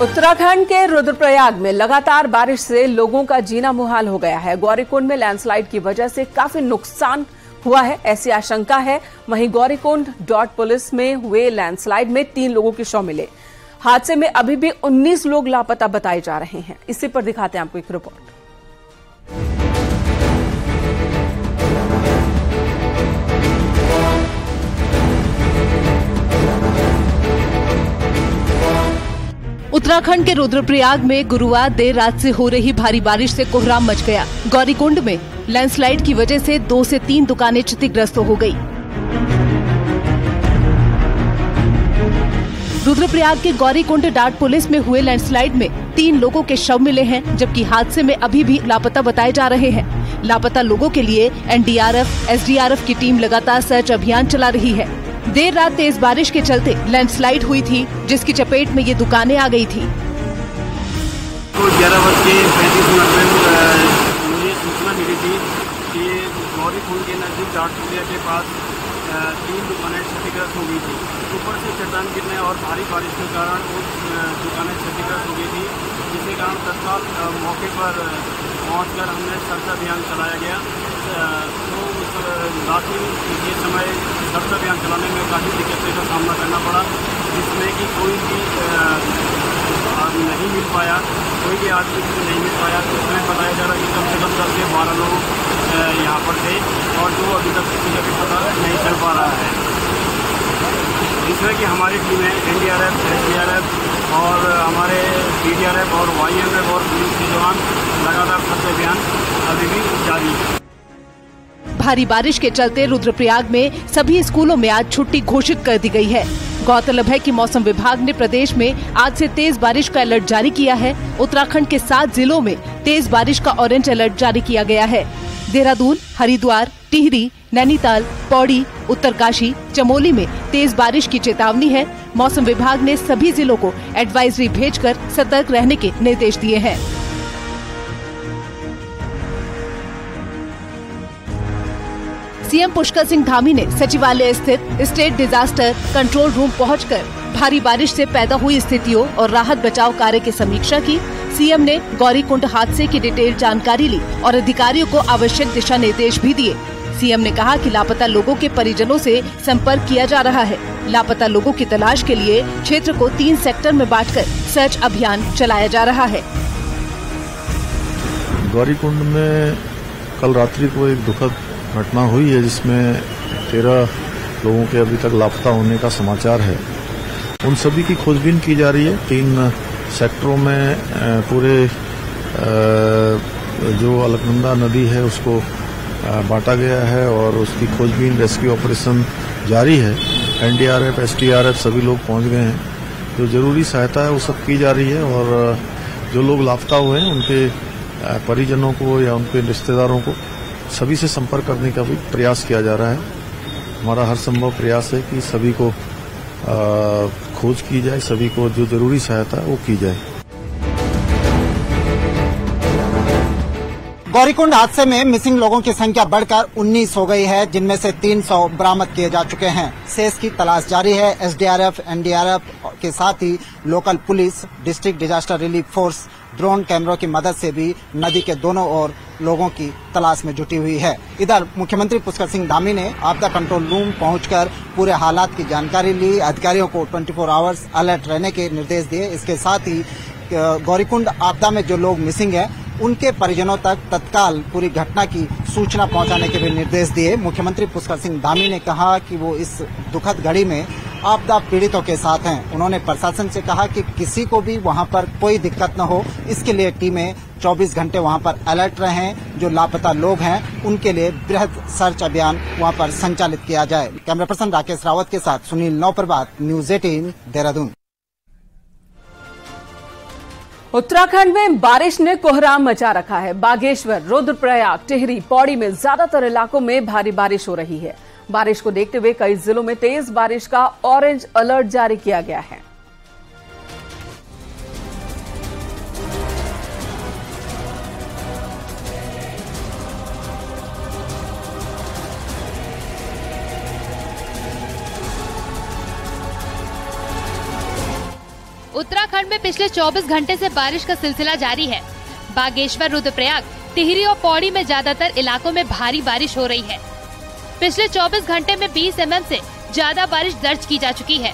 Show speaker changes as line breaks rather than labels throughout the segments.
उत्तराखंड के रुद्रप्रयाग में लगातार बारिश से लोगों का जीना मुहाल हो गया है। गौरीकुंड में लैंडस्लाइड की वजह से काफी नुकसान हुआ है, ऐसी आशंका है। वहीं गौरीकुंड डॉट पुलिस में हुए लैंडस्लाइड में 3 लोगों के शव मिले। हादसे में अभी भी 19 लोग लापता बताए जा रहे हैं। इसी पर दिखाते हैं आपको एक रिपोर्ट। उत्तराखंड के रुद्रप्रयाग में गुरुवार देर रात से हो रही भारी बारिश से कोहराम मच गया। गौरीकुंड में लैंडस्लाइड की वजह से 2 से 3 दुकानें क्षतिग्रस्त हो गई। रुद्रप्रयाग के गौरीकुंड डाट पुलिस में हुए लैंडस्लाइड में 3 लोगों के शव मिले हैं, जबकि हादसे में अभी भी लापता बताए जा रहे हैं। लापता लोगों के लिए एनडीआरएफ, एसडीआरएफ की टीम लगातार सर्च अभियान चला रही है। देर रात तेज बारिश के चलते लैंडस्लाइड हुई थी, जिसकी चपेट में ये दुकानें आ गई थी।
11:35 में मुझे सूचना मिली थी कि गौरीकुंड के नजदीक डाटपुलिया के पास 3 दुकानें क्षतिग्रस्त हो गई थी। ऊपर से चट्टान गिरने और भारी बारिश के कारण वो दुकानें क्षतिग्रस्त हो गई थी, जिसके कारण तत्काल मौके पर पहुंचकर हमने सर्च अभियान चलाया गया। तो रात के समय सर्च अभियान चलाने में काफ़ी दिक्कतों का सामना करना पड़ा, जिसमें कि कोई भी नहीं मिल पाया, कोई भी आदमी नहीं मिल पाया। तो उसमें बताया जा रहा है कि कम से कम 10 से 12 लोग यहाँ पर थे और जो अभी तक किसी का भी पता नहीं चल पा रहा है। जिसमें कि हमारी टीमें एनडीआरएफ, एसडीआरएफ और हमारे पीडीआरएफ और वाईएमएफ और पुलिस के जवान लगातार सर्च अभियान अभी भी जारी है।
भारी बारिश के चलते रुद्रप्रयाग में सभी स्कूलों में आज छुट्टी घोषित कर दी गई है। गौरतलब है कि मौसम विभाग ने प्रदेश में आज से तेज बारिश का अलर्ट जारी किया है। उत्तराखंड के 7 जिलों में तेज बारिश का ऑरेंज अलर्ट जारी किया गया है। देहरादून, हरिद्वार, टिहरी, नैनीताल, पौड़ी, उत्तरकाशी, चमोली में तेज बारिश की चेतावनी है। मौसम विभाग ने सभी जिलों को एडवाइजरी भेजकर सतर्क रहने के निर्देश दिए हैं। सीएम पुष्कर सिंह धामी ने सचिवालय स्थित स्टेट डिजास्टर कंट्रोल रूम पहुंचकर भारी बारिश से पैदा हुई स्थितियों और राहत बचाव कार्य की समीक्षा की। सीएम ने गौरीकुंड हादसे की डिटेल जानकारी ली और अधिकारियों को आवश्यक दिशा निर्देश भी दिए। सीएम ने कहा कि लापता लोगों के परिजनों से संपर्क किया जा रहा है। लापता लोगों की तलाश के लिए क्षेत्र को 3 सेक्टर में बांटकर सर्च अभियान चलाया जा रहा है।
गौरीकुंड में कल रात्रि को एक दुखद घटना हुई है, जिसमें 13 लोगों के अभी तक लापता होने का समाचार है। उन सभी की खोजबीन की जा रही है। 3 सेक्टरों में पूरे जो अलकनंदा नदी है उसको बांटा गया है और उसकी खोजबीन रेस्क्यू ऑपरेशन जारी है। एनडीआरएफ, एसडीआरएफ सभी लोग पहुंच गए हैं। जो जरूरी सहायता है वो सब की जा रही है और जो लोग लापता हुए हैं उनके परिजनों को या उनके रिश्तेदारों को सभी से संपर्क करने का भी प्रयास किया जा रहा है। हमारा हर संभव प्रयास है कि सभी को खोज की जाए, सभी को जो जरूरी सहायता है वो की जाए।
गौरीकुंड हादसे में मिसिंग लोगों की संख्या बढ़कर 19 हो गई है, जिनमें से 300 बरामद किए जा चुके हैं। शेष की तलाश जारी है। एसडीआरएफ, एनडीआरएफ के साथ ही local police, district disaster relief force drone कैमरों की मदद से भी नदी के दोनों ओर लोगों की तलाश में जुटी हुई है। इधर मुख्यमंत्री पुष्कर सिंह धामी ने आपदा कंट्रोल रूम पहुंचकर पूरे हालात की जानकारी ली। अधिकारियों को 24 आवर्स अलर्ट रहने के निर्देश दिए। इसके साथ ही गौरीकुंड आपदा में जो लोग मिसिंग हैं उनके परिजनों तक तत्काल पूरी घटना की सूचना पहुंचाने के भी निर्देश दिए। मुख्यमंत्री पुष्कर सिंह धामी ने कहा कि वो इस दुखद घड़ी में आपदा पीड़ितों के साथ हैं। उन्होंने प्रशासन से कहा कि किसी को भी वहां पर कोई दिक्कत न हो, इसके लिए टीमें 24 घंटे वहां पर अलर्ट रहें। जो लापता लोग हैं उनके लिए बृहद सर्च अभियान वहां पर संचालित किया जाए। कैमरा पर्सन राकेश रावत के साथ सुनील नौप्रभात, न्यूज 18 देहरादून।
उत्तराखंड में बारिश ने कोहराम मचा रखा है। बागेश्वर, रुद्रप्रयाग, टिहरी, पौड़ी में ज्यादातर इलाकों में भारी बारिश हो रही है। बारिश को देखते हुए कई जिलों में तेज बारिश का ऑरेंज अलर्ट जारी किया गया है।
उत्तराखंड में पिछले 24 घंटे से बारिश का सिलसिला जारी है। बागेश्वर, रुद्रप्रयाग, टिहरी और पौड़ी में ज्यादातर इलाकों में भारी बारिश हो रही है। पिछले 24 घंटे में 20 mm से ज्यादा बारिश दर्ज की जा चुकी है।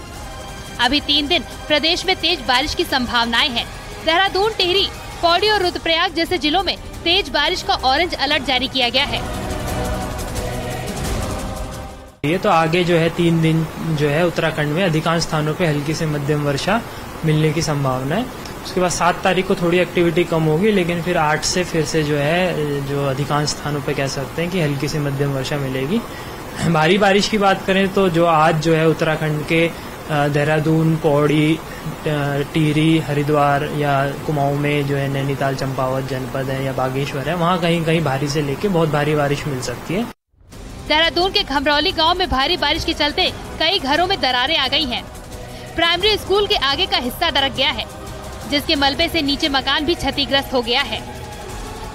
अभी 3 दिन प्रदेश में तेज बारिश की संभावनाएं हैं। देहरादून, टिहरी, पौड़ी और रुद्रप्रयाग जैसे जिलों में तेज बारिश का ऑरेंज अलर्ट जारी किया गया है।
ये तो आगे जो है 3 दिन जो है उत्तराखंड में अधिकांश स्थानों पे हल्की से मध्यम वर्षा मिलने की संभावना है। उसके बाद 7 तारीख को थोड़ी एक्टिविटी कम होगी, लेकिन फिर 8 से फिर से जो है जो अधिकांश स्थानों पे कह सकते हैं कि हल्की से मध्यम वर्षा मिलेगी। भारी बारिश की बात करें तो जो आज जो है उत्तराखंड के देहरादून, पौड़ी, टिहरी, हरिद्वार या कुमाऊं में जो है नैनीताल, चंपावत जनपद है या बागेश्वर है, वहाँ कहीं कहीं भारी से लेके बहुत भारी बारिश मिल सकती है।
देहरादून के घमरौली गांव में भारी बारिश के चलते कई घरों में दरारें आ गई हैं। प्राइमरी स्कूल के आगे का हिस्सा दरक गया है, जिसके मलबे से नीचे मकान भी क्षतिग्रस्त हो गया है।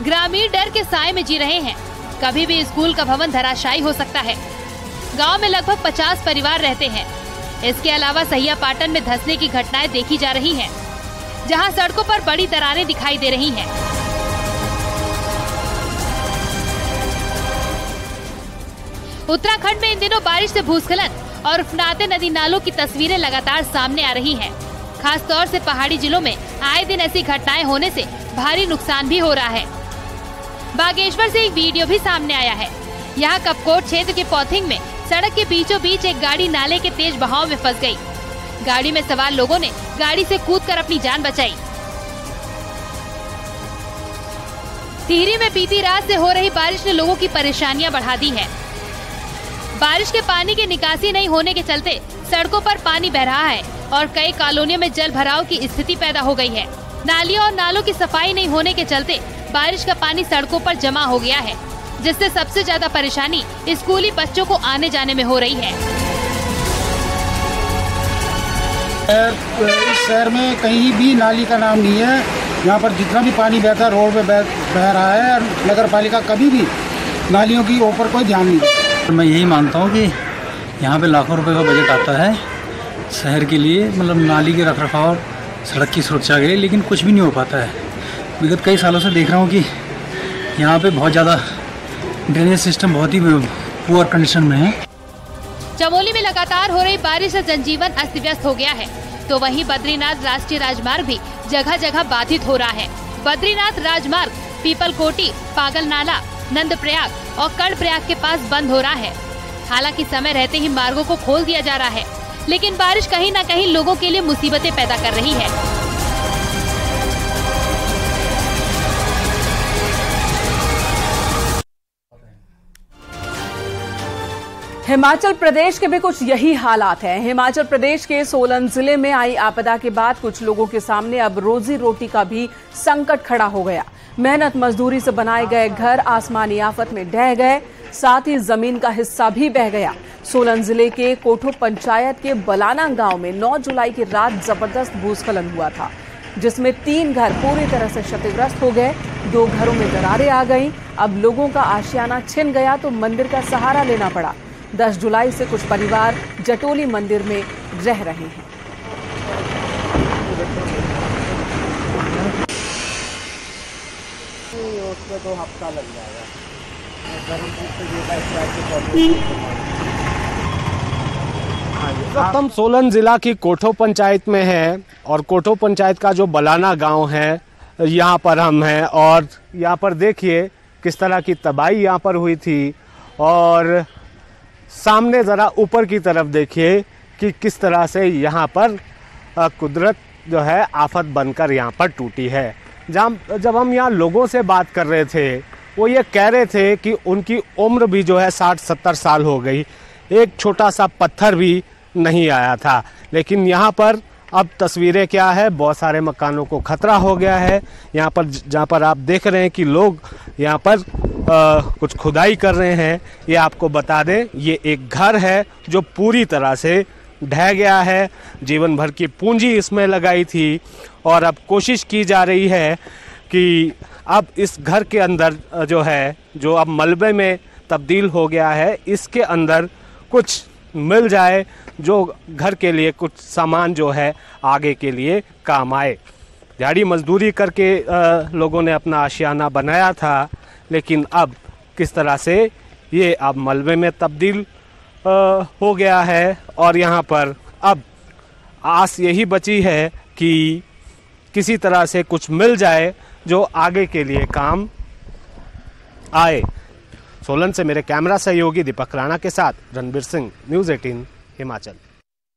ग्रामीण डर के साए में जी रहे हैं, कभी भी स्कूल का भवन धराशायी हो सकता है। गांव में लगभग 50 परिवार रहते हैं। इसके अलावा सहिया पाटन में धंसने की घटनाएं देखी जा रही हैं, जहां सड़कों पर बड़ी दरारें दिखाई दे रही हैं। उत्तराखंड में इन दिनों बारिश से भूस्खलन और उफनाते नदी नालों की तस्वीरें लगातार सामने आ रही हैं। खास तौर से पहाड़ी जिलों में आए दिन ऐसी घटनाएं होने से भारी नुकसान भी हो रहा है। बागेश्वर से एक वीडियो भी सामने आया है। यहाँ कपकोट क्षेत्र के पौथिंग में सड़क के बीचों बीच एक गाड़ी नाले के तेज बहाव में फंस गई। गाड़ी में सवार लोगों ने गाड़ी से कूदकर अपनी जान बचाई। टिहरी में बीती रात से हो रही बारिश ने लोगों की परेशानियां बढ़ा दी है। बारिश के पानी की निकासी नहीं होने के चलते सड़कों पर पानी बह रहा है और कई कॉलोनियों में जल भराव की स्थिति पैदा हो गई है। नालियों और नालों की सफाई नहीं होने के चलते बारिश का पानी सड़कों पर जमा हो गया है, जिससे सबसे ज्यादा परेशानी स्कूली बच्चों को आने जाने में हो रही है।
इस शहर में कहीं भी नाली का नाम नहीं है। यहाँ पर जितना भी पानी बहता है रोड पे बह रहा है। नगर पालिका कभी भी नालियों की ऊपर कोई ध्यान नहीं देती।
मैं यही मानता हूँ कि यहाँ पे लाखों रुपए का बजट आता है शहर के लिए, मतलब नाली के रखरखाव, सड़क की सुरक्षा के लिए, लेकिन कुछ भी नहीं हो पाता है। विगत कई सालों से देख रहा हूँ कि यहाँ पे बहुत ज़्यादा ड्रेनेज सिस्टम बहुत ही पुअर कंडीशन में है।
चमोली में लगातार हो रही बारिश से जनजीवन अस्त व्यस्त हो गया है, तो वहीं बद्रीनाथ राष्ट्रीय राजमार्ग भी जगह जगह बाधित हो रहा है। बद्रीनाथ राजमार्ग पीपलकोटी, पागल नाला, नंदप्रयाग और कर्णप्रयाग के पास बंद हो रहा है। हालांकि समय रहते ही मार्गों को खोल दिया जा रहा है, लेकिन बारिश कहीं न कहीं लोगों के लिए मुसीबतें पैदा कर रही है।
हिमाचल प्रदेश के भी कुछ यही हालात हैं। हिमाचल प्रदेश के सोलन जिले में आई आपदा के बाद कुछ लोगों के सामने अब रोजी रोटी का भी संकट खड़ा हो गया। मेहनत मजदूरी से बनाए गए घर आसमानी आफत में ढह गए, साथ ही जमीन का हिस्सा भी बह गया। सोलन जिले के कोठो पंचायत के बलाना गांव में 9 जुलाई की रात जबरदस्त भूस्खलन हुआ था, जिसमें 3 घर पूरी तरह से क्षतिग्रस्त हो गए। 2 घरों में दरारें आ गईं। अब लोगों का आशियाना छिन गया तो मंदिर का सहारा लेना पड़ा। 10 जुलाई से कुछ परिवार जटोली मंदिर में रह रहे हैं।
उसमें 2 हफ्ता लग जाएगा।
हम सोलन जिला की कोठो पंचायत में हैं और कोठो पंचायत का जो बलाना गांव है यहाँ पर हम हैं और यहाँ पर देखिए किस तरह की तबाही यहाँ पर हुई थी और सामने ज़रा ऊपर की तरफ देखिए कि किस तरह से यहाँ पर कुदरत जो है आफत बनकर यहाँ पर टूटी है। जब हम यहाँ लोगों से बात कर रहे थे, वो ये कह रहे थे कि उनकी उम्र भी जो है 60-70 साल हो गई, एक छोटा सा पत्थर भी नहीं आया था। लेकिन यहाँ पर अब तस्वीरें क्या है, बहुत सारे मकानों को खतरा हो गया है। यहाँ पर जहाँ पर आप देख रहे हैं कि लोग यहाँ पर कुछ खुदाई कर रहे हैं। ये आपको बता दें, ये एक घर है जो पूरी तरह से ढह गया है। जीवन भर की पूंजी इसमें लगाई थी और अब कोशिश की जा रही है कि अब इस घर के अंदर जो है, जो अब मलबे में तब्दील हो गया है, इसके अंदर कुछ मिल जाए, जो घर के लिए कुछ सामान जो है आगे के लिए काम आए। दिहाड़ी मजदूरी करके लोगों ने अपना आशियाना बनाया था, लेकिन अब किस तरह से ये अब मलबे में तब्दील हो गया है और यहाँ पर अब आस यही बची है कि किसी तरह से कुछ मिल जाए जो आगे के लिए काम आए। सोलन से मेरे कैमरा सहयोगी दीपक राणा के साथ रणबीर सिंह, न्यूज़ 18 हिमाचल।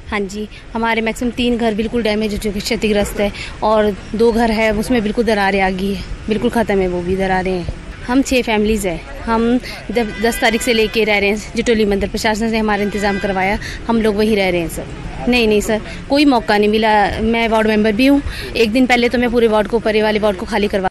हाँ जी, हमारे मैक्सिमम 3 घर बिल्कुल डैमेज हो चुके, क्षतिग्रस्त है, और 2 घर है उसमें बिल्कुल दरारें आ गई है, बिल्कुल ख़त्म है वो भी दरारें हैं। हम 6 फैमिलीज़ हैं, हम 10 तारीख से लेके रह रहे हैं जिटोली मंदिर। प्रशासन से हमारा इंतज़ाम करवाया, हम लोग वहीं रह रहे हैं सर। नहीं सर, कोई मौका नहीं मिला। मैं वार्ड मेंबर भी हूँ। एक दिन पहले तो मैं पूरे वार्ड को, ऊपरी वाले वार्ड को खाली करवा